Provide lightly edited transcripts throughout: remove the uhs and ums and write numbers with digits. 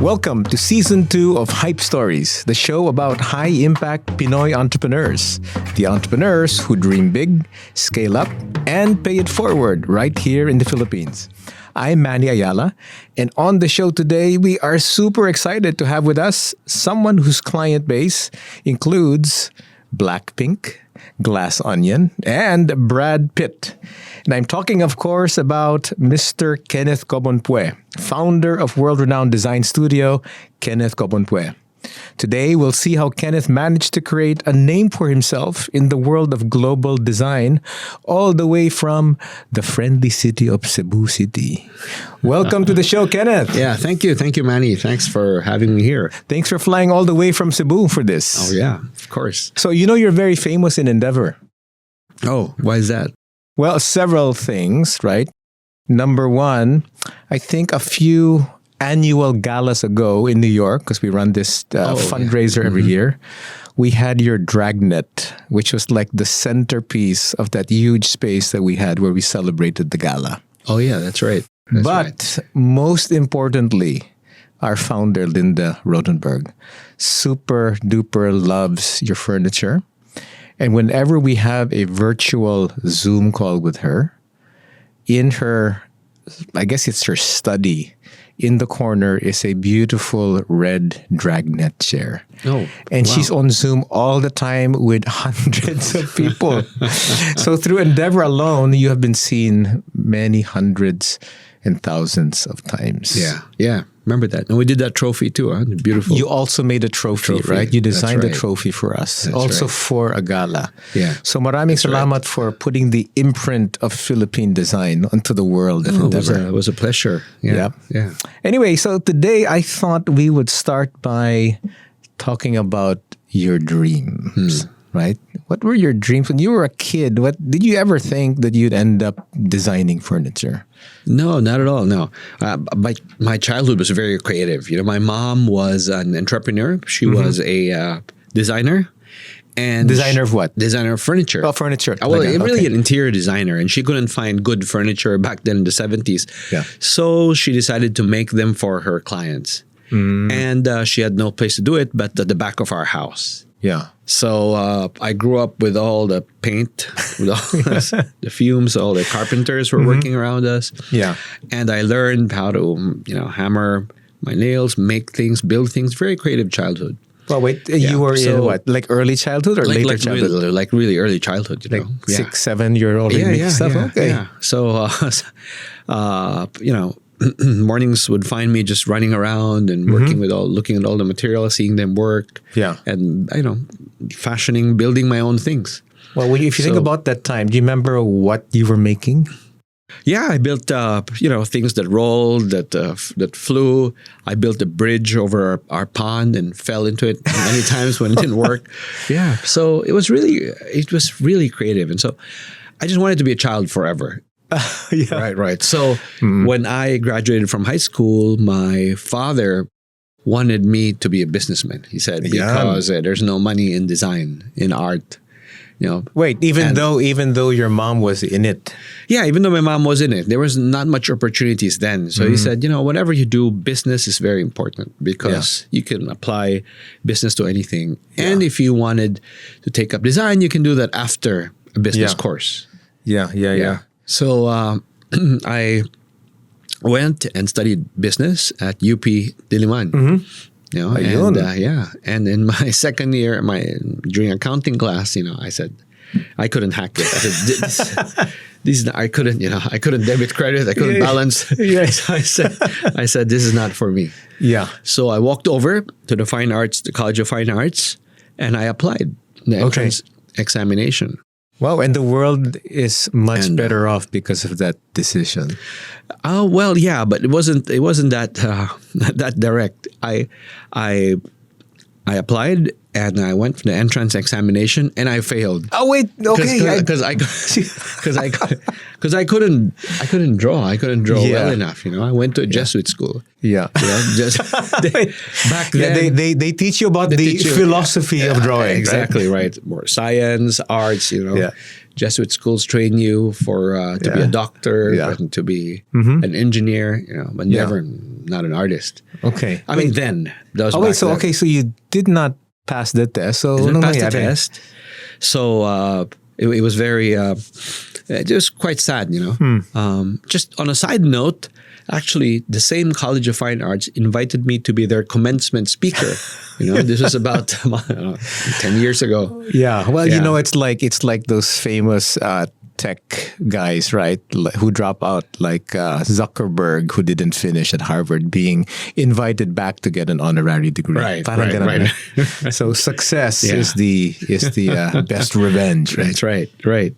Welcome to Season 2 of HIPE Stories, the show about high-impact Pinoy entrepreneurs. The entrepreneurs who dream big, scale up, and pay it forward right here in the Philippines. I'm Manny Ayala, and on the show today, we are super excited to have with us someone whose client base includes Blackpink, Glass Onion, and Brad Pitt. And I'm talking, of course, about Mr. Kenneth Cobonpue, founder of world-renowned design studio, Kenneth Cobonpue. Today, we'll see how Kenneth managed to create a name for himself in the world of global design, all the way from the friendly city of Cebu City. Welcome to the show, Kenneth. Yeah, thank you. Thank you, Manny. Thanks for having me here. Thanks for flying all the way from Cebu for this. Oh, yeah, of course. So, you're very famous in Endeavor. Oh, why is that? Well, several things, right? Number one, I think a few annual galas ago in New York, because we run this fundraiser every year, we had your dragnet, which was like the centerpiece of that huge space that we had where we celebrated the gala. Oh, yeah, that's right. But most importantly, our founder, Linda Rodenberg, super duper loves your furniture. And whenever we have a virtual Zoom call with her, in her, I guess it's her study, in the corner is a beautiful red dragnet chair. Oh, and wow. She's on Zoom all the time with hundreds of people. So through Endeavor alone, you have been seen many hundreds and thousands of times. Yeah. Remember that. And we did that trophy too, huh? Beautiful. You also made a trophy, right? You designed a trophy for us. That's also right. For a gala. Yeah. So maraming salamat for putting the imprint of Philippine design onto the world of Endeavor. It was a pleasure. Yeah. Anyway, so today I thought we would start by talking about your dreams, right? What were your dreams when you were a kid? What did you ever think that you'd end up designing furniture? No, not at all. No. My childhood was very creative. My mom was an entrepreneur. She was a designer. And designer of what? Designer of furniture. Oh, furniture. Well, really an interior designer. And she couldn't find good furniture back then in the 70s. Yeah. So she decided to make them for her clients. And she had no place to do it but at the back of our house. Yeah. So I grew up with all the paint, with all the fumes, all the carpenters were working around us. Yeah. And I learned how to, hammer my nails, make things, build things. Very creative childhood. Well, wait, you were in what? Like early childhood or later childhood? Really early childhood, Like 6, 7 year old stuff? Okay. Yeah. So, mornings would find me just running around and working with looking at all the materials, seeing them work. Yeah. And, fashioning, building my own things. Well, if you think about that time, do you remember what you were making? Yeah, I built, things that rolled, that flew. I built a bridge over our pond and fell into it many times when it didn't work. Yeah. So it was really creative. And so I just wanted to be a child forever. Yeah. Right. So when I graduated from high school, my father wanted me to be a businessman. He said, because there's no money in design, in art. Wait, even though your mom was in it. Yeah, even though my mom was in it, there was not much opportunities then. So he said, whatever you do, business is very important because you can apply business to anything. Yeah. And if you wanted to take up design, you can do that after a business course. Yeah. So I went and studied business at UP Diliman. And in my second year, during accounting class, I said I couldn't hack it. I said, I couldn't debit credit, I couldn't balance. So I said, this is not for me. Yeah. So I walked over to the College of Fine Arts, and I applied the entrance examination. Wow, and the world is much better off because of that decision. Oh well, yeah, but it wasn't that that direct. I applied and I went for the entrance examination and I failed. Oh wait, okay, because I couldn't draw. I couldn't draw well enough. I went to a Jesuit school. Yeah, back then they teach you about the philosophy of drawing. Exactly right. More science, arts. Jesuit schools train you for to be a doctor and to be an engineer. But never not an artist. Okay. I mean, then that was Oh, wait, back then. so you did not pass the test. So, Didn't anong pass the nangyari? test. So it was very, it was quite sad, you know. Just on a side note, actually, the same College of Fine Arts invited me to be their commencement speaker. You know, this was about 10 years ago. Yeah. Well, you Yeah. know, it's like those famous tech guys, right? Who drop out, like Zuckerberg, who didn't finish at Harvard, being invited back to get an honorary degree. Right, Parang right, ganun. right. So success Yeah. is the best revenge, right? That's right, right.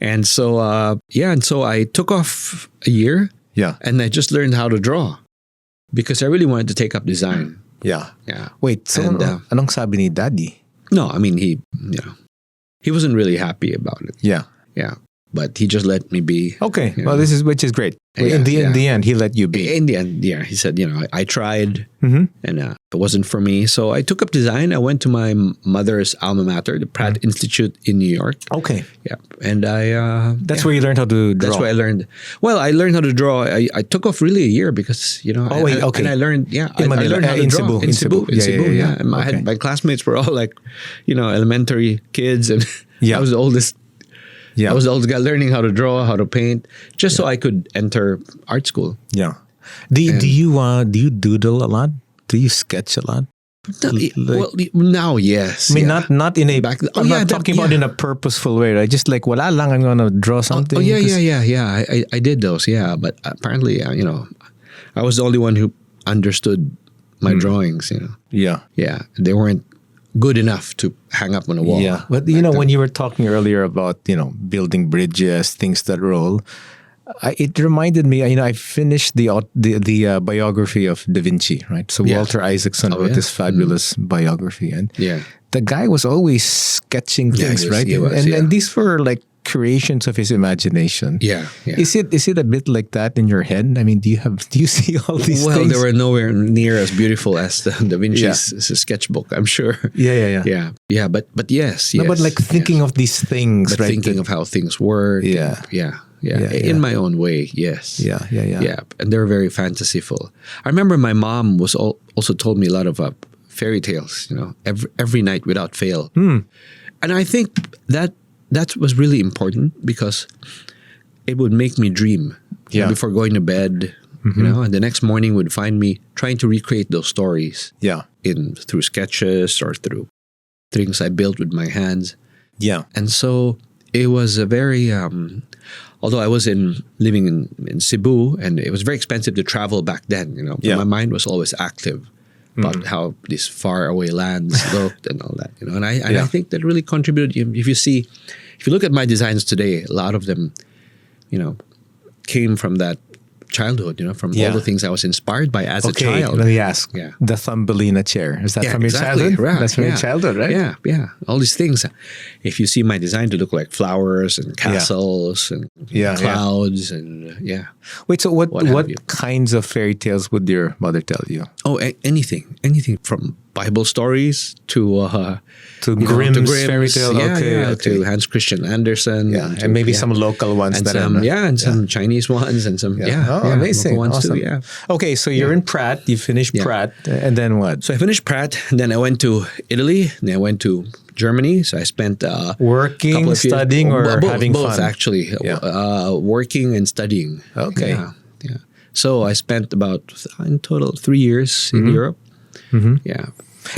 And so, and so I took off a year Yeah. and I just learned how to draw because I really wanted to take up design. Yeah. Yeah. Wait, so And, anong sabi ni Daddy? No, I mean, he wasn't really happy about it. Yeah. Yeah. But he just let me be. Okay. You Well, know. which is great. Yeah, in the yeah. end, he let you be. In the end, yeah, he said, I tried Mhm. and it wasn't for me. So I took up design. I went to my mother's alma mater, the Pratt Institute in New York. Okay. Yeah. And I. That's where you learned how to draw. That's where I learned. Well, I learned how to draw. I took off really a year because, Oh, wait, okay. And I learned, I Manila, learned how to in draw. Cebu, in Cebu. Yeah. And Okay. my classmates were all like, elementary kids. And Yeah. I was the oldest. Yeah. I was the oldest guy learning how to draw, how to paint, just so I could enter art school. Yeah. Do you doodle a lot? Do you sketch a lot? Well, now, yes. I mean, yeah. not in a. I'm yeah, not talking about in a purposeful way, right? Just like wala lang, I'm gonna draw something. Oh, yeah. 'cause- I did those, yeah. But apparently, I was the only one who understood my drawings, Yeah. Yeah, they weren't good enough to hang up on a wall. Yeah. But when you were talking earlier about building bridges, things that roll, it reminded me. I finished the biography of Da Vinci, right? So Yeah. Walter Isaacson Oh, wrote yeah. this fabulous biography, and Yeah. the guy was always sketching Yeah, things, he was- right? he was, and yeah. these were like creations of his imagination. Yeah, yeah. Is it a bit like that in your head? I mean, do you see all these Well, things? they were nowhere near as beautiful as the Da Vinci's sketchbook, I'm sure. Yeah. Yeah. But yes, No, yes. but like thinking of these things, but right? thinking of how things work. Yeah. Yeah. Yeah. In my own way, yes. Yeah. And they're very fantasyful. I remember my mom was also told me a lot of fairy tales, every night without fail. And I think that was really important because it would make me dream before going to bed, and the next morning would find me trying to recreate those stories Yeah. through sketches or through things I built with my hands. Yeah. And so it was a very, although I was living in Cebu and it was very expensive to travel back then, but Yeah. my mind was always active about how these far away lands looked and all that, and I think that really contributed. If you look at my designs today, a lot of them, came from that childhood, from all the things I was inspired by as a child. Let me ask. Yeah. The Thumbelina chair. Is that from your exactly. childhood? Right. That's from your childhood, right? Yeah. All these things. If you see my design to look like flowers and castles and clouds and Wait, so what have you. kinds of fairy tales would your mother tell you? Oh, anything from Bible stories to Grimm's fairy tale? Okay. to Hans Christian Andersen. Yeah, and maybe some local ones and that some are not- some Chinese ones and some amazing, local ones awesome. too. Yeah. Okay, so you're in Pratt. You finished Pratt, and then what? So I finished Pratt, and then I went to Italy, and then I went to Germany. So I spent Working, couple of years- studying, or having both fun? actually. Working and studying. Okay. Yeah. So I spent about in total 3 years in Europe. Yeah.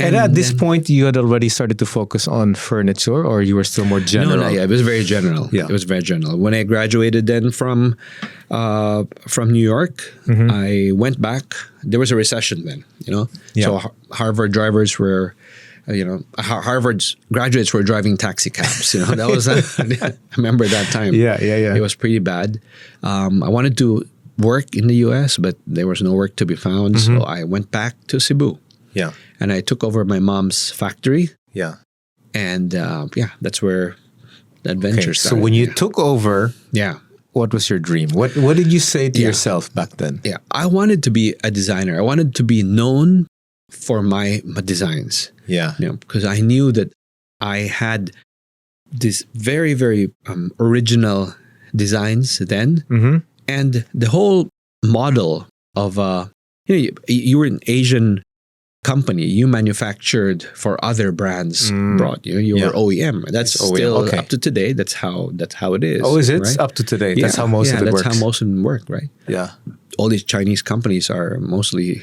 And at this then- point, you had already started to focus on furniture, or you were still more general? No, it was very general. Yeah. It was very general. When I graduated then from New York, I went back. There was a recession then, Yeah. So Harvard drivers were, Harvard's graduates were driving taxi cabs. That was I remember that time. Yeah. It was pretty bad. I wanted to work in the U.S., but there was no work to be found. So I went back to Cebu. Yeah. And I took over my mom's factory. Yeah. And that's where the adventure Okay, started. so when you took over, Yeah. what was your dream? What did you say to yourself back then? Yeah. I wanted to be a designer. I wanted to be known for my designs. Yeah. Because I knew that I had these very, very original designs then. Mm-hmm. And the whole model of you were an Asian company. You manufactured for other brands abroad. You were OEM. That's OEM, still okay. up to today. That's how it is. Oh, is it? right? Up to today. That's how most of it works. That's how most of them work, right? Yeah. All these Chinese companies are mostly,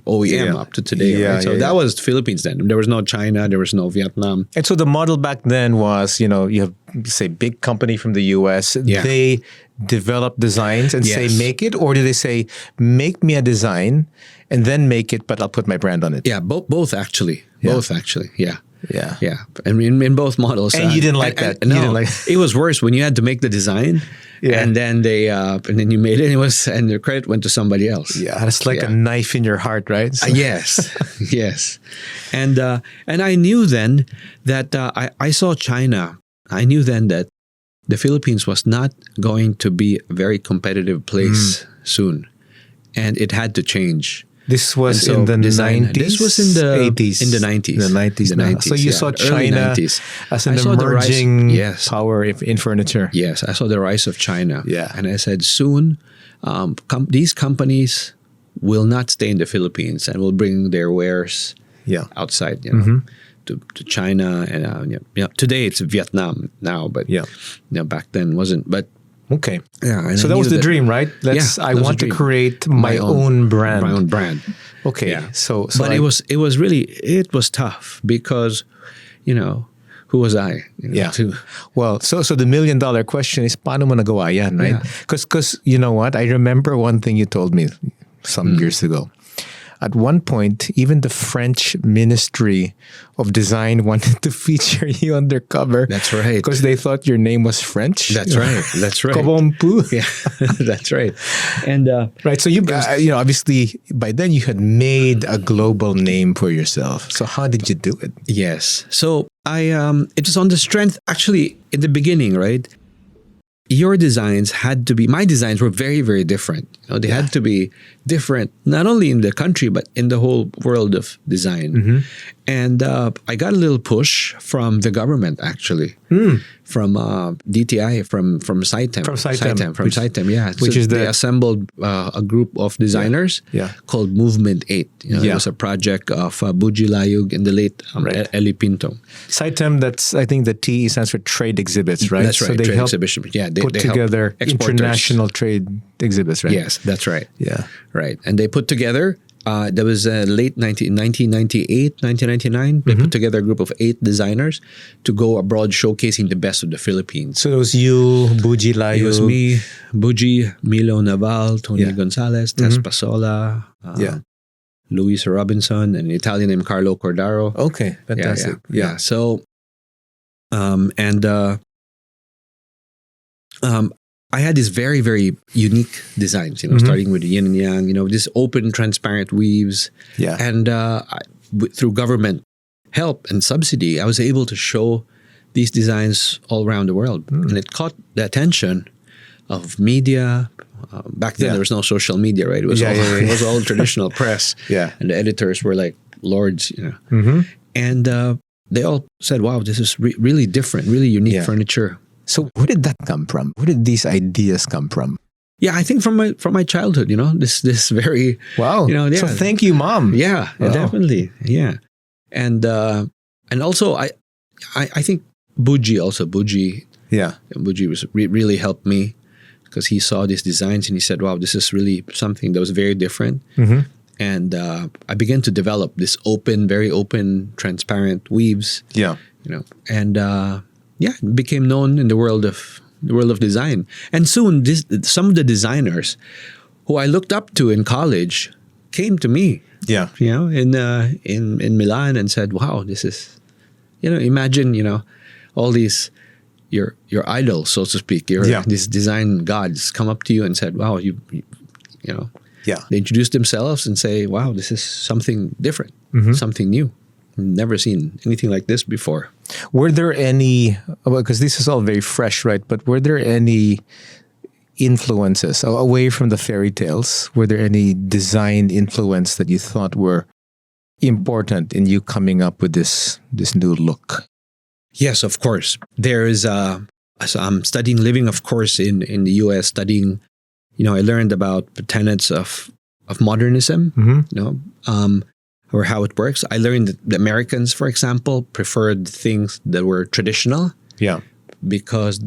OEM up to today. Yeah, right? So that was Philippines then. There was no China. There was no Vietnam. And so the model back then was, you have, say, big company from the US. Yeah. They develop designs and say, Yes. make it? Or do they say, make me a design and then make it, but I'll put my brand on it? Yeah, both actually. Yeah. Both actually. Yeah. Yeah. Yeah. I mean, in both models. And you didn't like that? No, You didn't like- it was worse when you had to make the design, Yeah. and then you made it. And the credit went to somebody else. Yeah, it's like a knife in your heart, right? So- Yes, yes, and I knew then that I saw China. I knew then that the Philippines was not going to be a very competitive place soon, and it had to change. This was And so in the design- 90s? This was in the 80s? in the 90s. The 90s. The now. 90s, So you yeah, saw the early China 90s. as an I saw the rise- emerging yes. power in furniture. Yes, I saw the rise of China. Yeah. And I said, soon, these companies will not stay in the Philippines and will bring their wares Yeah. outside, Mm-hmm. to China. And today it's Vietnam now, but Yeah. back then wasn't. But Okay. yeah, and So I that was knew the dream, right? Yeah, I that was want the to dream. create my own brand. My own brand. Okay. Yeah. So But it was really tough because, who was I? Yeah. To, Well, so the $1 million question is, paano mo nagawa yan, right? Yeah. Because you know what? I remember one thing you told me some years ago. At one point, even the French Ministry of Design wanted to feature you on their cover. That's right. Because they thought your name was French. That's right. That's right. Cobonpue. Yeah, that's right. And Right. So you obviously by then you had made a global name for yourself. So how did you do it? yes, so it was on the strength. Actually, in the beginning, right? My designs were very, very different. They had to be different, not only in the country, but in the whole world of design. Mm-hmm. And I got a little push from the government, actually, from DTI, from CITEM. From CITEM, From CITEM, yeah. which is they the- assembled a group of designers Yeah. called Movement 8. It Yeah. was a project of Buji Layug and the late Right. Eli Pinto. CITEM, I think the T stands for trade exhibits, right? That's right, So they trade help exhibition. Yeah, they put help together exporters. international trade exhibits, right? Yes, that's right. Yeah. Right. And they put together, there was late 1998, 1999, they put together a group of 8 designers to go abroad showcasing the best of the Philippines. So it was you, Buji Layo. It was me, Buji, Milo Naval, Tony Yeah. Gonzalez, Tess Pasola, Yeah. Luis Robinson, and an Italian named Carlo Cordaro. Okay, fantastic. Yeah. So, I had these very, very unique designs, starting with the yin and yang, this open, transparent weaves. Yeah. And through government help and subsidy, I was able to show these designs all around the world. And it caught the attention of media. Back then, Yeah. there was no social media, right? It was, it was all traditional press. Yeah. And the editors were like lords, Mm-hmm. And they all said, wow, this is really different, really unique Yeah. furniture. So where did that come from? Where did these ideas come from? Yeah, I think from my childhood, this very Wow. Yeah. So thank you, Mom. Yeah, Wow. definitely. Yeah. And also I think Buji Yeah. was really helped me because he saw these designs and he said, wow, this is really something that was very different. Mm-hmm. And I began to develop this very open, transparent weaves, Yeah. and it became known in the world of design. And soon, some of the designers who I looked up to in college came to me, Yeah. in Milan and said, "Wow, this is, imagine, all these your idols, so to speak, Yeah. these design gods come up to you and said, wow, you Yeah. They introduce themselves and say, wow, this is something different, Mm-hmm. something new. Never seen anything like this before." Were there any, because this is all very fresh, right? But were there any influences away from the fairy tales? Were there any design influence that you thought were important in you coming up with this new look? Yes, of course. There is so I'm living, of course, in the U.S., studying, I learned about the tenets of modernism, or how it works. I learned that the Americans, for example, preferred things that were traditional. Yeah. Because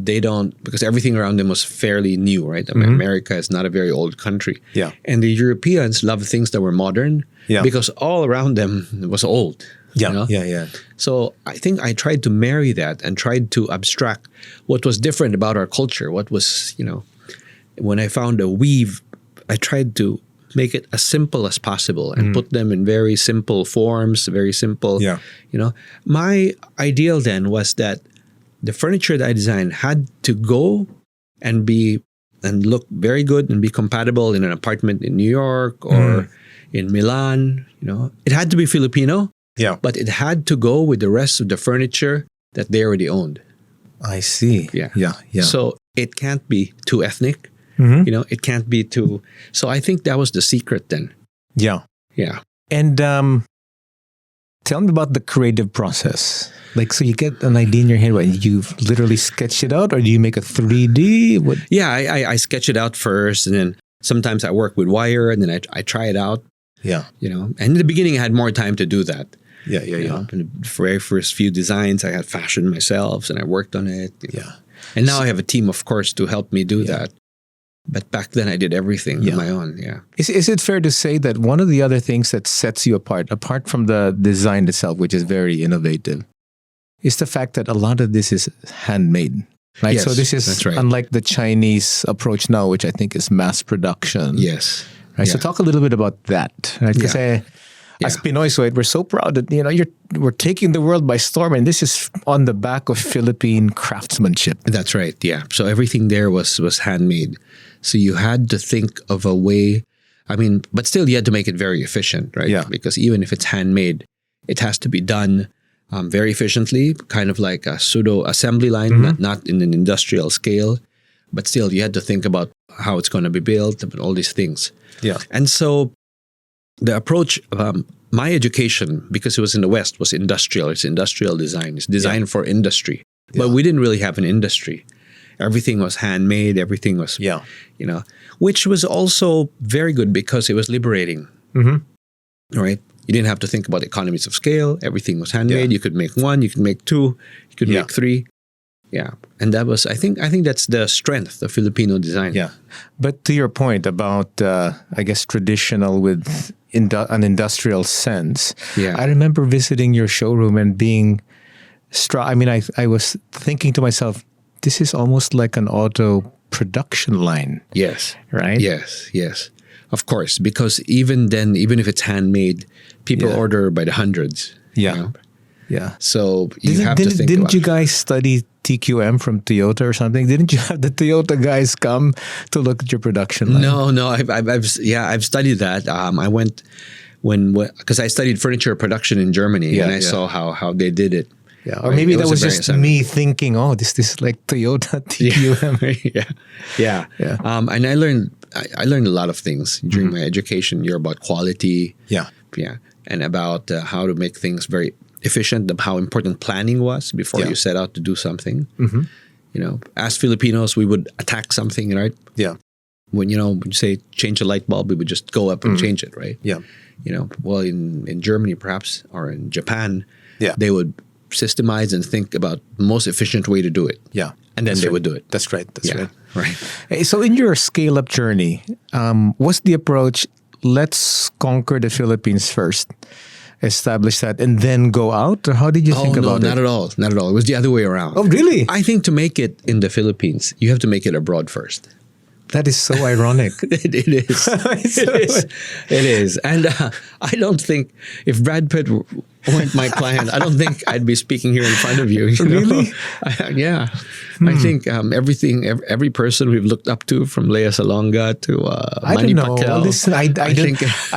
everything around them was fairly new, right? I mean, America is not a very old country. Yeah. And the Europeans loved things that were modern because all around them was old. Yeah. Yeah. So I think I tried to marry that and tried to abstract what was different about our culture. What was, when I found a weave, I tried to make it as simple as possible and put them in very simple forms, very simple. Yeah. My ideal then was that the furniture that I designed had to go and look very good and be compatible in an apartment in New York or in Milan. It had to be Filipino, but it had to go with the rest of the furniture that they already owned. I see. Yeah. So it can't be too ethnic. It can't be too. So I think that was the secret then. Yeah. And tell me about the creative process. So you get an idea in your head, you literally sketch it out, or do you make a 3D? What? Yeah, I sketch it out first, and then sometimes I work with wire, and then I try it out. Yeah. And in the beginning, I had more time to do that. Yeah. In the very first few designs, I had fashioned myself, and I worked on it. Yeah. And now I have a team, of course, to help me do that. But back then, I did everything on my own. Yeah. Is it fair to say that one of the other things that sets you apart from the design itself, which is very innovative, is the fact that a lot of this is handmade? Right? Yes, so this is that's right. Unlike the Chinese approach now, which I think is mass production. Yes. Right. So talk a little bit about that. Right? Because as Pinoys, we're so proud that we're taking the world by storm, and this is on the back of Philippine craftsmanship. That's right. Yeah. So everything there was handmade. So you had to think of a way. I mean, but still, you had to make it very efficient, right? Yeah. Because even if it's handmade, it has to be done very efficiently, kind of like a pseudo assembly line, not in an industrial scale, but still, you had to think about how it's going to be built, and all these things. Yeah. And so the approach, my education, because it was in the West, was industrial. It's industrial design. It's designed for industry. But we didn't really have an industry. Everything was handmade. Everything was, which was also very good because it was liberating. Right? You didn't have to think about economies of scale. Everything was handmade. You could make one. You could make two. You could make three. Yeah. And that was, I think that's the strength of Filipino design. Yeah. But to your point about, I guess, traditional with an industrial sense, I remember visiting your showroom and being struck. I mean, I was thinking to myself, this is almost like an auto production line. Yes. Right? Yes. Of course. Because even then, even if it's handmade, people order by the hundreds. Yeah. Yeah. So you have to think Didn't you guys study TQM from Toyota or something? Didn't you have the Toyota guys come to look at your production line? No. I've studied that. I went because I studied furniture production in Germany, and I saw how they did it. Yeah, or maybe that was just me thinking, this is like Toyota TQM. Yeah. And I learned a lot of things during my education. You're about quality. Yeah, and about how to make things very efficient, how important planning was before you set out to do something. As Filipinos, we would attack something, right? Yeah. When you say change a light bulb, we would just go up and change it, right? Yeah. Well, in Germany perhaps, or in Japan, they would systemize and think about the most efficient way to do it. Yeah. And then they would do it. That's right. Right. So in your scale-up journey, what's the approach? Let's conquer the Philippines first, establish that, and then go out? Or how did you think about it? Not at all. Not at all. It was the other way around. Oh, really? I think to make it in the Philippines, you have to make it abroad first. That is so ironic. It is. It is. And I don't think if Brad Pitt weren't my client, I don't think I'd be speaking here in front of you. Really? I think every person we've looked up to, from Lea Salonga to Manny Pacquiao. Listen, I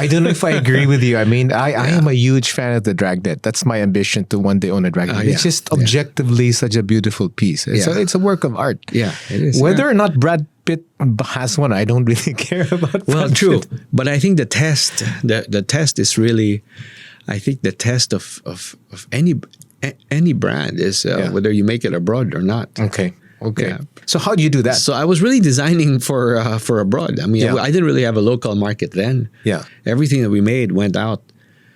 don't know if I agree with you. I mean, I am a huge fan of the Dragnet. That's my ambition, to one day own a Dragnet. It's just objectively such a beautiful piece. It's a work of art. Yeah, it is. Whether or not Brad Pitt has one, I don't really care about. Well, true. But I think the test is really, I think the test of any brand is whether you make it abroad or not. Okay. Okay. Yeah. So how do you do that? So I was really designing for abroad. I mean, Yeah. I didn't really have a local market then. Yeah. Everything that we made went out,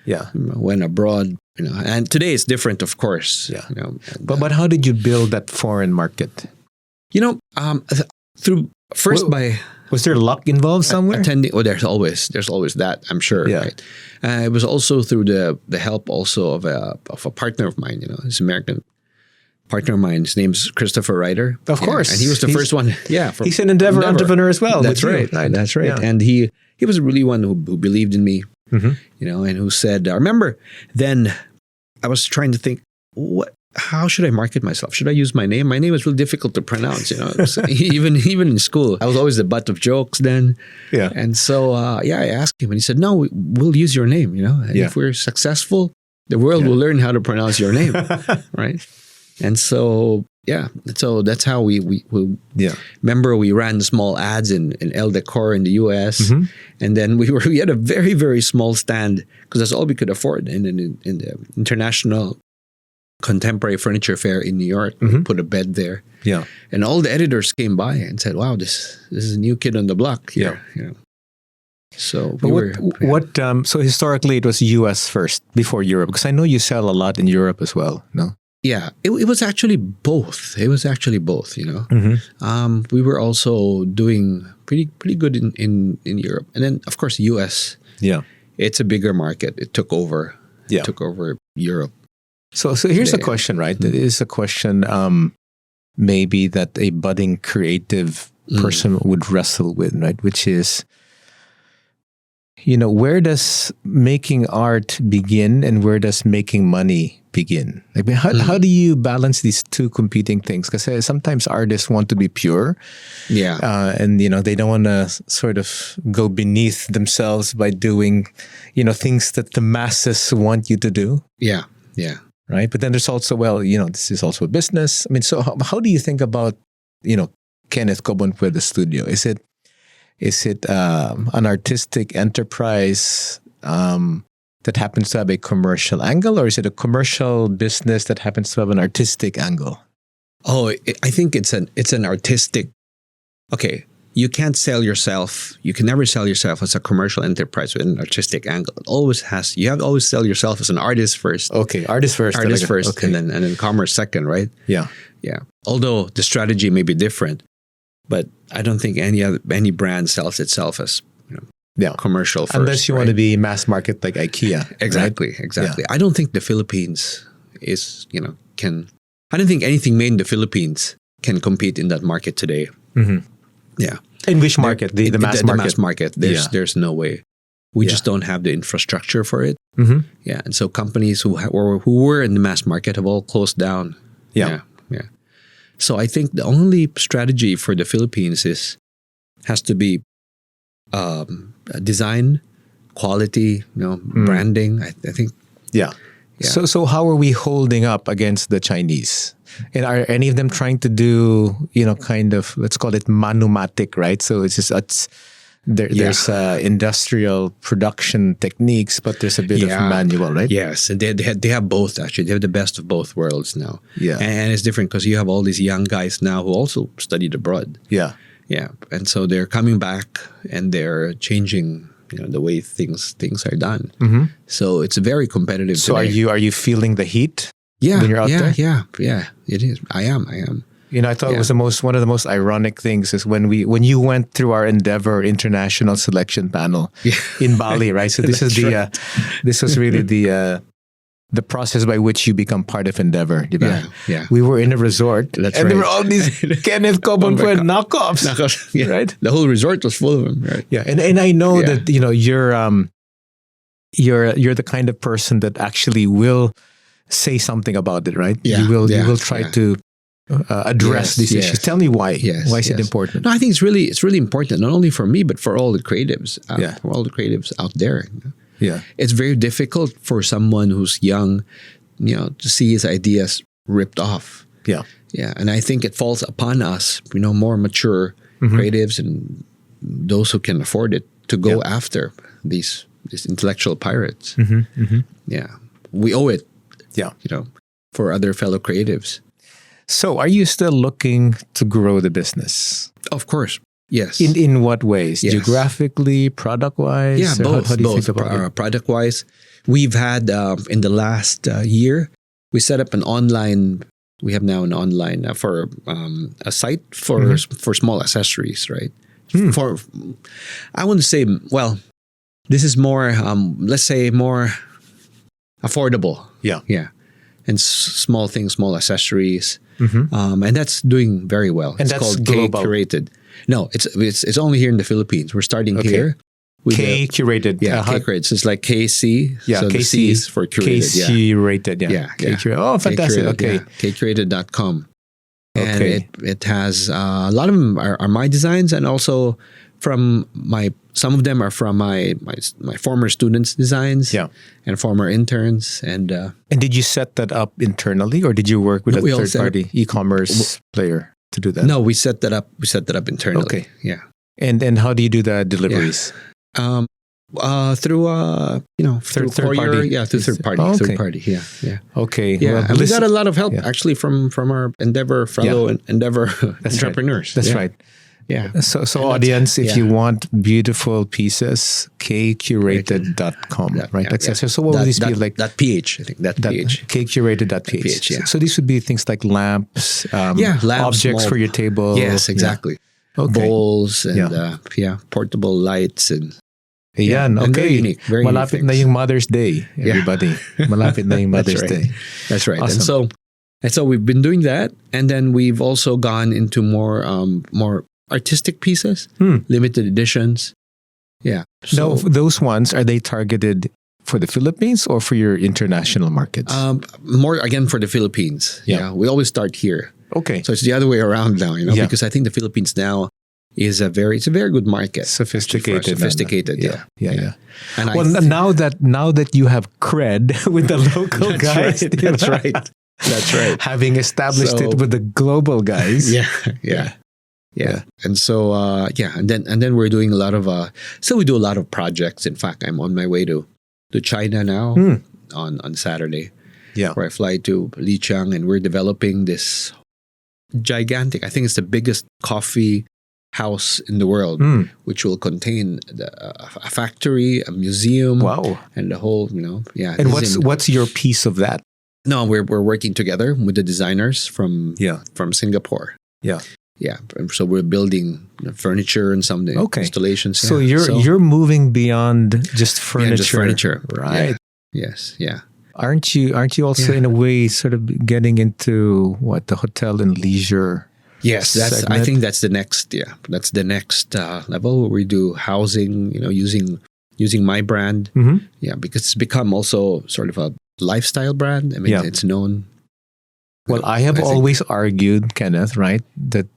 Yeah. went abroad. And today it's different, of course. Yeah. And, But how did you build that foreign market? through first Well, by Was there luck involved somewhere? attending. Oh, there's always that. I'm sure. Yeah. Right. It was also through the help also of a partner of mine. He's an American partner of mine. His name's Christopher Ryder. Of course. And he was the first one. Yeah. He's an Endeavor entrepreneur as well. That's with you. right. That's right. Yeah. And he was really one who believed in me. Mhm. And who said, I remember then I was trying to think, how should I market myself? Should I use my name? My name is really difficult to pronounce, So even in school. I was always the butt of jokes then. Yeah. And so, I asked him and he said, no, we'll use your name, And Yeah. if we're successful, the world will learn how to pronounce your name. Right. And so, so that's how we remember we ran small ads in El Decor in the US. Mhm. And then we had a very, very small stand because that's all we could afford. And then in the International Contemporary Furniture Fair in New York, we Mhm. put a bed there. Yeah. And all the editors came by and said, wow, this is a new kid on the block here. So so historically it was US first before Europe, because I know you sell a lot in Europe as well. No? yeah, it was actually both. It was actually both, Mm-hmm. We were also doing pretty good in Europe. And then of course US, Yeah. it's a bigger market. It took over. Yeah. It took over Europe. So here's a Today. question, right? It is a question maybe that a budding creative person would wrestle with, right? Which is, where does making art begin and where does making money begin? I mean, how do you balance these two competing things? Because sometimes artists want to be pure. Yeah. And, they don't want to sort of go beneath themselves by doing, things that the masses want you to do. Yeah. Yeah. Right. But then there's also, this is also a business. I mean, so how do you think about, Kenneth Cobonpue, the studio? Is it an artistic enterprise that happens to have a commercial angle, or is it a commercial business that happens to have an artistic angle? Oh, I think it's an artistic. Okay, you can't sell yourself. You can never sell yourself as a commercial enterprise with an artistic angle. It always has. You have to always sell yourself as an artist first. Okay, artist first. Okay. and then commerce second, right? Yeah. Yeah. Although the strategy may be different, but I don't think any brand sells itself as commercial first. Unless you want to be mass market like IKEA. Exactly. Right? Exactly. I don't think the Philippines is can. I don't think anything made in the Philippines can compete in that market today. Mm-hmm. Yeah. In which market? The mass market? The mass market. There's no way. We just don't have the infrastructure for it. Mm-hmm. Yeah. And so companies who were in the mass market have all closed down. Yeah. Yeah. So I think the only strategy for the Philippines has to be design, quality, branding. I think. Yeah. Yeah. So how are we holding up against the Chinese? And are any of them trying to do, kind of, let's call it manumatic, right? So there's industrial production techniques, but there's a bit of manual, right? Yes, and they have both actually. They have the best of both worlds now. Yeah, and it's different because you have all these young guys now who also studied abroad. Yeah, yeah, and so they're coming back and they're changing. The way things are done. Mm-hmm. So it's very competitive. So today. are you feeling the heat? Yeah, when you're out there? Yeah. It is. I am. I thought it was one of the most ironic things is when you went through our Endeavor International Selection Panel in Bali, right? So this is this was really the process by which you become part of Endeavor. Yeah. We were in a resort, That's and right. there were all these Kenneth Cobonpue knockoffs, right? The whole resort was full of them, right? Yeah, and I know that you're the kind of person that actually will say something about it, right? Yeah. You will try to address these issues. Tell me why. Why is it important? No, I think it's really important, not only for me but for all the creatives. For all the creatives out there. Yeah, it's very difficult for someone who's young, to see his ideas ripped off. Yeah, and I think it falls upon us, more mature creatives and those who can afford it to go after these intellectual pirates. Mm-hmm. Mm-hmm. Yeah, we owe it. Yeah, for other fellow creatives. So, are you still looking to grow the business? Of course. Yes. In what ways? Yes. Geographically, product wise? Yeah, both. How do you both. think about it? Product wise, we've had in the last year, we set up an online. We have now an online for a site for small accessories, right? For I wouldn't say this is more let's say more affordable. Yeah. And small things, small accessories, and that's doing very well. And it's that's called global. K Curated. No, it's only here in the Philippines. We're starting here. With K Curated. Yeah, K Curated. So it's like KC. Yeah, so KC. the C is for curated. KC rated. Yeah. Yeah. Oh, fantastic. Okay. Kcurated.com. And Okay. it has a lot of them are my designs, and also from some of them are from my former students' designs. Yeah. And former interns. And And did you set that up internally, or did you work with No, we a all third party e-commerce player to do that? no, we set that up. We set that up internally. Okay. Yeah. And how do you do the deliveries? Through through Third courier, party. yeah, through third party, Oh, okay. third party, yeah. Okay. Yeah, Well, and we got a listen- lot of help yeah. actually from our fellow Endeavor That's entrepreneurs. That's Yeah. right. Yeah. So audience, if yeah. you want beautiful pieces, kcurated.com, right? Yeah, Accessories. So what would these be like? That PH, I think that PH. Kcurated.ph. PH, yeah. So these would be things like lamps, Lamps, objects small- for your table. Yes, exactly. Okay. Bowls and Yeah. portable lights and Ayan, and okay. very unique, very unique Malapit na things. yung Mother's Day, Yeah. everybody. Malapit na yung Mother's That's right. Day. That's right. Awesome. And so we've been doing that, and then we've also gone into more artistic pieces, limited editions. Yeah. Now, those ones, are they targeted for the Philippines or for your international markets? More again for the Philippines. Yeah. We always start here. Okay. So it's the other way around now, Yeah. because I think the Philippines now is a very good market. Sophisticated. Sophisticated, yeah. And Well, now that you have cred with the local guys, That's right. That's right. having established So- it with the global guys. Yeah. And so and then we're doing a lot of so we do a lot of projects. In fact, I'm on my way to China now on Saturday, Yeah. where I fly to Lijiang, and we're developing this gigantic, I think it's the biggest coffee house in the world, which will contain a factory, a museum, Wow. and the whole, And what's your piece of that? No, we're working together with the designers from Singapore. Yeah. Yeah, so we're building furniture and some Okay. installations. So yeah. you're moving beyond just furniture. Yeah, just furniture, Right. Yes, yeah. Aren't you also Yeah. in a way sort of getting into the hotel and leisure? Yes, I segment? think that's the next. Yeah, that's the next level where we do housing. Using my brand. Mhm. Yeah, because it's become also sort of a lifestyle brand. I mean, Yeah. it's known. Well, I have think- always argued, Kenneth, right, that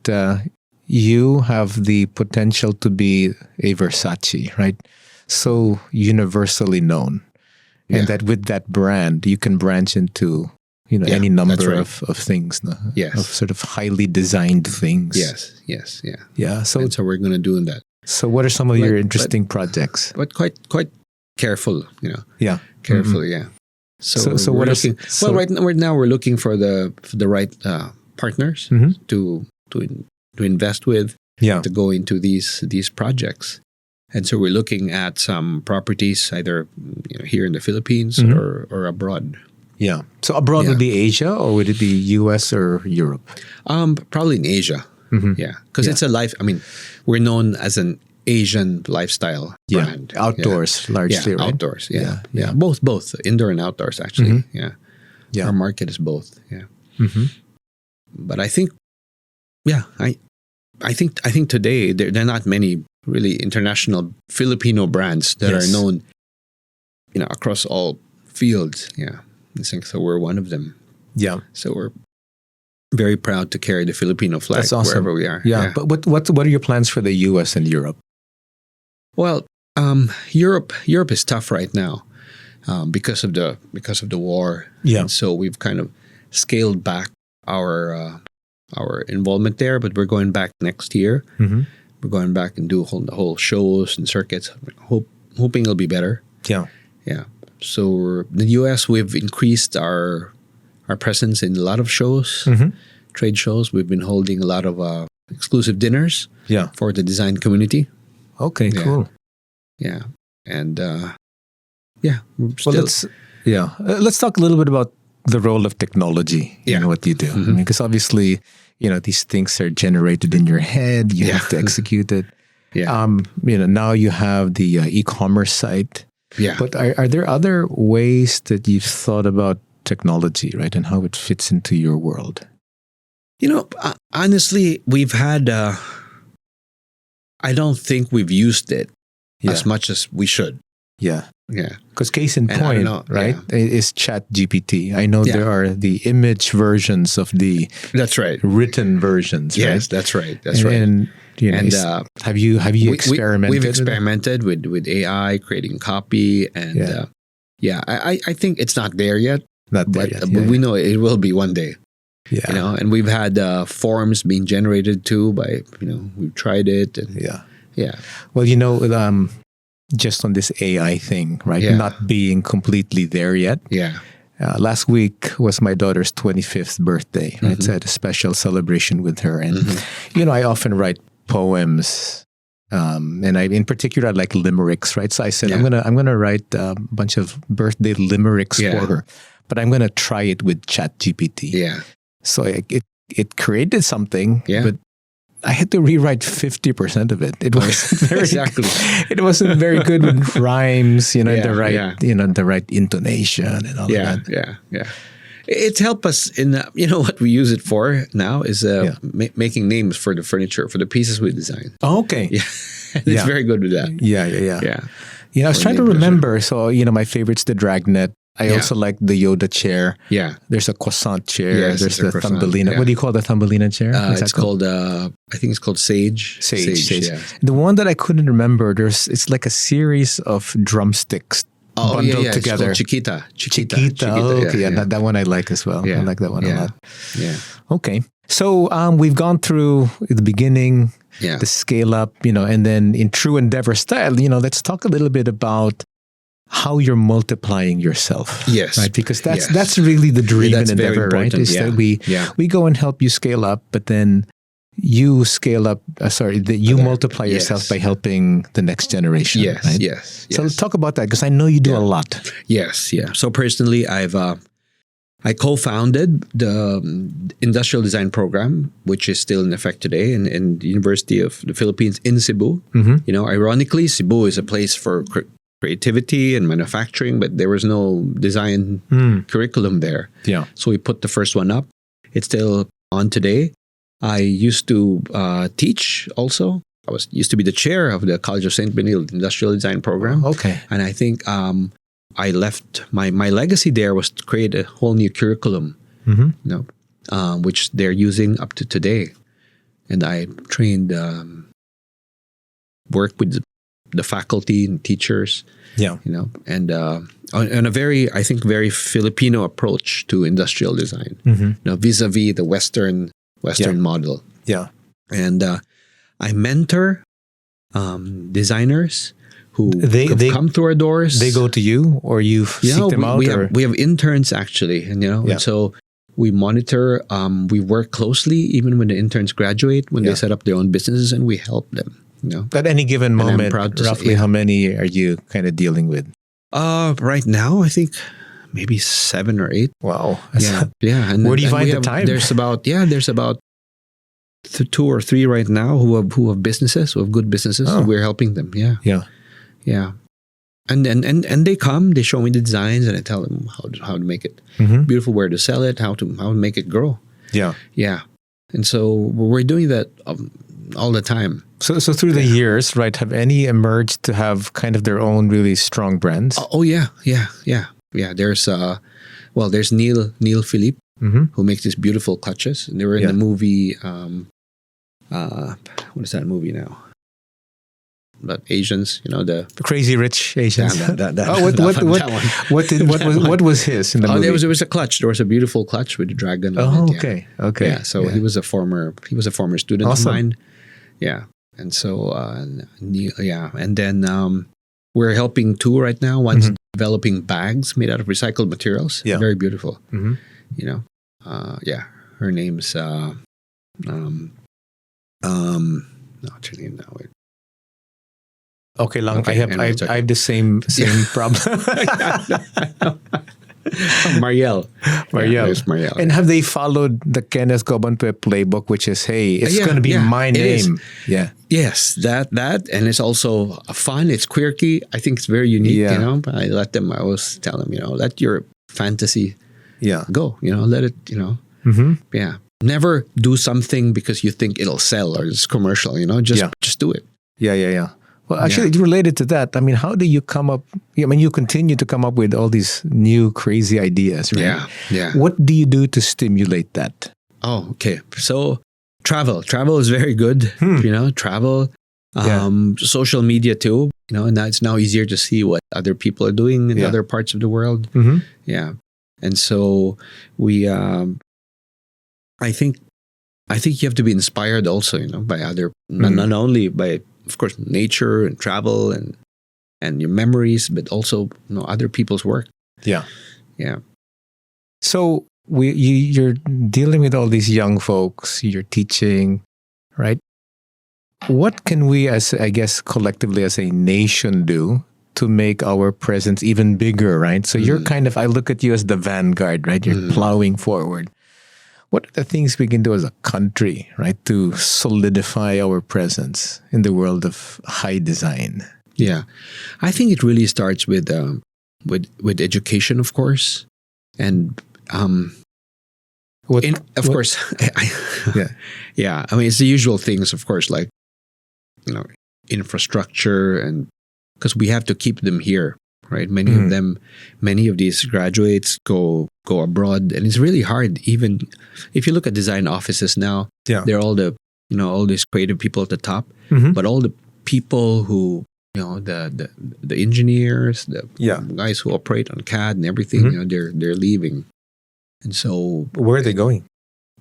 you have the potential to be a Versace, right? So universally known. And Yeah. that with that brand, you can branch into, any that's number right. of things, no? Yes. Of sort of highly designed things. Yes, yeah. Yeah. So we're going to do that, So what are some of your But- interesting projects? but quite careful. Yeah. Carefully, yeah. So we're what are looking, so- right now we're looking for the right partners Mhm. to invest with, Yeah. to go into these projects. And so we're looking at some properties either here in the Philippines Mhm. or abroad. Yeah. So abroad Yeah. would be Asia, or would it be US or Europe? Probably in Asia. Mhm. Yeah, because Yeah. it's a life. I mean, we're known as an Asian lifestyle Yeah. brand. Outdoors, largely, Yeah, right? outdoors. Yeah, Yeah, yeah. both indoor and outdoors. Actually, Mhm. yeah. Yeah. Our market is both. Yeah, Mhm. but I think, I think today there are not many really international Filipino brands that Yes. are known, across all fields. Yeah, I think so. We're one of them. Yeah. So we're very proud to carry the Filipino flag That's awesome. wherever we are. Yeah. But what are your plans for the US and Europe? Well, Europe is tough right now because of the war. Yeah. And so we've kind of scaled back our involvement there, but we're going back next year. Mm-hmm. We're going back and do the whole shows and circuits. Hoping it'll be better. Yeah. Yeah. So the U.S. we've increased our presence in a lot of shows. Mm-hmm. trade shows. We've been holding a lot of exclusive dinners for the design community. Okay, cool. Yeah. And let's talk a little bit about the role of technology in what you do. I mean, because obviously, these things are generated in your head. You have to execute it. Now you have the e-commerce site. Yeah. But are there other ways that you've thought about technology, right, and how it fits into your world? Honestly, we've had. I don't think we've used it as much as we should. Yeah. Yeah. Because case in point, right, is Chat GPT. I know there are the image versions of the written versions. Yes, right? That's right. That's right. And have you experimented? We've experimented with AI creating copy, and I think it's not there yet. Not there yet. But we know it will be one day. Yeah. And we've had forms being generated too by we've tried it. And, yeah. Well, just on this AI thing, right? Not being completely there yet. Yeah. Last week was my daughter's 25th birthday, right? So I had a special celebration with her. And, I often write poems. And in particular, I like limericks, right? So I said, I'm gonna write a bunch of birthday limericks for her. But I'm going to try it with Chat GPT. Yeah. So it created something, but I had to rewrite 50% of it. It wasn't very It wasn't very good with rhymes, the right intonation and all of that. Yeah. It's helped us in what we use it for now is making names for the furniture, for the pieces we design. Oh, okay. Yeah. It's very good with that. Yeah. I was trying to remember. So, my favorite's the Dragnet. I also like the Yoda chair. Yeah. There's a croissant chair. Yes, there's the croissant, Thumbelina. What do you call the Thumbelina chair? It's called, I think it's called Sage. Sage. Yeah. The one that I couldn't remember, it's like a series of drumsticks bundled together. It's called Chiquita. Oh, okay. That one I like as well. Yeah. I like that one a lot. Yeah. Okay. So we've gone through the beginning, the scale up, and then in true endeavor style, let's talk a little bit about how you're multiplying yourself. Yes. Right? Because that's really the dream and endeavor, right? Is that we go and help you scale up, but then you scale up, you multiply yourself by helping the next generation. Yes, right? yes. So let's talk about that because I know you do a lot. Yes, yeah. So personally, I co-founded the industrial design program, which is still in effect today in the University of the Philippines in Cebu. Ironically, Cebu is a place for creativity and manufacturing, but there was no design curriculum there. Yeah. So we put the first one up. It's still on today. I used to teach also. I used to be the chair of the College of St. Benilde Industrial Design Program. Okay. And I think I left my legacy there was to create a whole new curriculum, which they're using up to today. And I trained, work with the faculty and teachers. Yeah. And on a very, I think, very Filipino approach to industrial design. Vis-a-vis the Western model. Yeah. And I mentor designers who they come to our doors. They go to you, or you seek them out? We have interns actually, and so we monitor. We work closely even when the interns graduate, when they set up their own businesses, and we help them. At any given moment, roughly how many are you kind of dealing with? Right now, I think maybe 7 or 8. Wow. Yeah. And where do you find the time? There's about 2 or 3 right now who have businesses, who have good businesses. And we're helping them. Yeah. And they come, they show me the designs, and I tell them how to make it beautiful, where to sell it, how to make it grow. Yeah. And so we're doing that all the time. So through the years, right, have any emerged to have kind of their own really strong brands? Oh yeah. There's there's Neil Philippe, who makes these beautiful clutches. And they were in the movie. What is that movie now? About Asians, the Crazy Rich Asians. What what was his in the movie? There was a clutch. There was a beautiful clutch with a dragon. Oh, okay. Yeah, so he was a former student of mine. Yeah, and so and then we're helping 2 right now. One's developing bags made out of recycled materials. Yeah, very beautiful. Her name's what's her name now? Wait. Okay, lang. Okay, anyway, it's I have the same problem. Marielle. Marielle. There's Marielle. And have they followed the Kenneth Cobonpue playbook, which is, hey, it's going to be my name? Yeah. Yes, that, and it's also fun. It's quirky. I think it's very unique. Yeah. You know, but I always tell them, let your fantasy go. Let it. Yeah. Never do something because you think it'll sell or it's commercial. Just do it. Yeah. Well, actually, related to that, I mean, how do you come up? I mean, you continue to come up with all these new crazy ideas, right? Yeah. What do you do to stimulate that? Oh, okay. So travel is very good. Travel, social media too. And it's now easier to see what other people are doing in other parts of the world. Mm-hmm. Yeah, and so we. I think you have to be inspired also, by other, not only by, of course, nature and travel and your memories, but also other people's work. Yeah. So you're dealing with all these young folks. You're teaching, right? What can we, as I guess, collectively as a nation, do to make our presence even bigger, right? So you're kind of, I look at you as the vanguard, right? You're plowing forward. What are the things we can do as a country, right, to solidify our presence in the world of high design? Yeah, I think it really starts with education, of course, and course, yeah. I mean, it's the usual things, of course, like infrastructure, and because we have to keep them here, right? Many of these graduates go abroad, and it's really hard. Even if you look at design offices now, they're all all these creative people at the top, but all the people who the engineers, the guys who operate on CAD and everything, they're leaving, and so where are they going?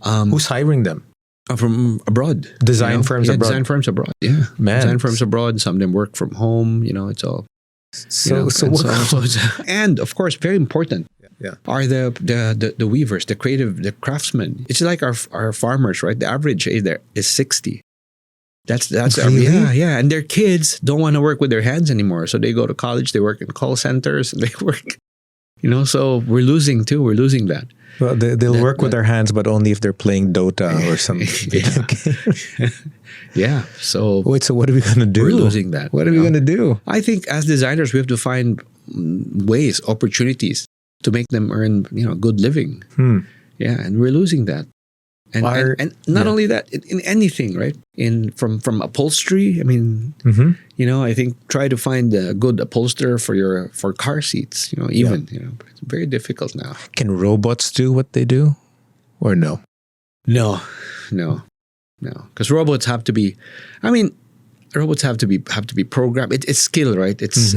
Who's hiring them? From abroad, design firms abroad. Design firms abroad, yeah, man. Design firms abroad. Some of them work from home. It's all. And of course, very important are the weavers, the craftsmen. It's like our farmers, right? The average age there is 60. That's really? And their kids don't want to work with their hands anymore, so they go to college. They work in call centers. And they work, so we're losing too. We're losing that. Well, they'll work with their hands, but only if they're playing Dota or something. Yeah. So wait. So what are we gonna do? We're losing that. What are we gonna do? I think as designers, we have to find ways, opportunities to make them earn, good living. Yeah, and we're losing that. And not only that, in anything, right? From upholstery. I mean, I think try to find a good upholsterer for car seats. It's very difficult now. Can robots do what they do, or no? No, because robots have to be. I mean, robots have to be programmed. It's skill, right? It's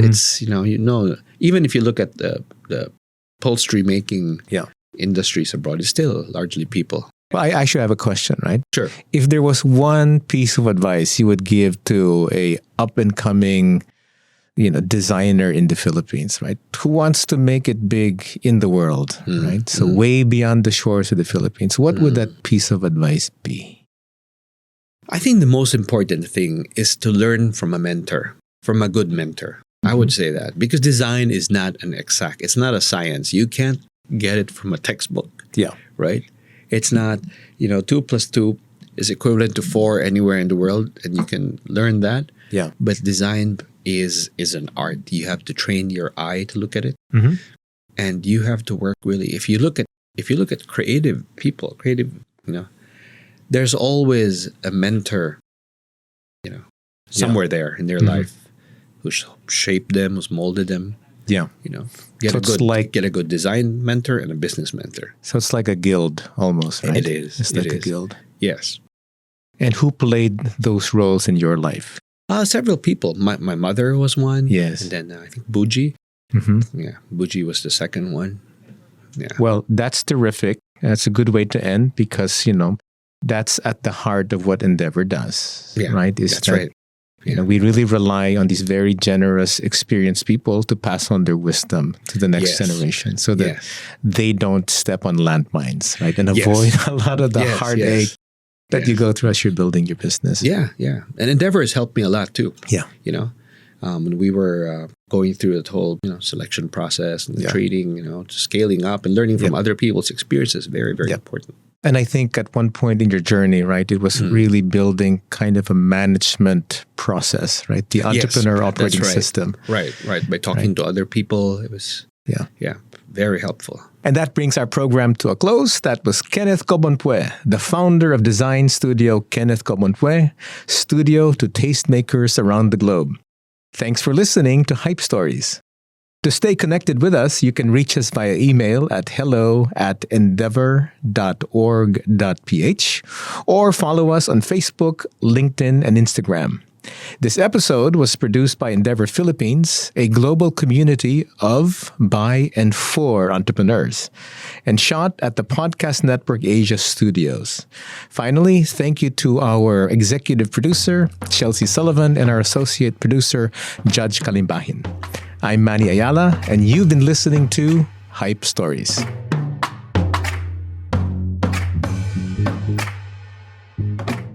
even if you look at the upholstery making industries abroad, it's still largely people. Well, I actually have a question, right? Sure. If there was one piece of advice you would give to a up and coming, designer in the Philippines, right? Who wants to make it big in the world, right? So way beyond the shores of the Philippines, what would that piece of advice be? I think the most important thing is to learn from a mentor, from a good mentor. I would say that, because design is not an exact, it's not a science. You can't get it from a textbook. Yeah. Right? It's not, 2 + 2 is equivalent to 4 anywhere in the world, and you can learn that. Yeah. But design is an art. You have to train your eye to look at it, and you have to work really. If you look at creative people, there's always a mentor, somewhere there in their life, who shaped them, who's molded them. Yeah. Get a good design mentor and a business mentor. So it's like a guild almost, right? It is. It's like a guild. Yes. And who played those roles in your life? Several people. My mother was one. Yes. And then I think Buji. Yeah. Buji was the second one. Yeah. Well, that's terrific. That's a good way to end, because, that's at the heart of what Endeavor does. Yeah. Right? That's right. We really rely on these very generous, experienced people to pass on their wisdom to the next generation so that they don't step on landmines, right? And avoid a lot of the heartache that you go through as you're building your business. Yeah. And Endeavor has helped me a lot too. Yeah. When we were going through that whole, selection process and the trading, scaling up and learning from other people's experiences, very, very important. And I think at one point in your journey, right, it was really building kind of a management process, right? The entrepreneur operating system. Right. By talking to other people, it was, very helpful. And that brings our program to a close. That was Kenneth Cobonpue, the founder of design studio Kenneth Cobonpue, studio to tastemakers around the globe. Thanks for listening to Hype Stories. To stay connected with us, you can reach us via email at hello@endeavor.org.ph or follow us on Facebook, LinkedIn, and Instagram. This episode was produced by Endeavor Philippines, a global community of, by, and for entrepreneurs, and shot at the Podcast Network Asia studios. Finally, thank you to our executive producer, Chelsea Sullivan, and our associate producer, Judge Kalimbahin. I'm Manny Ayala, and you've been listening to Hype Stories.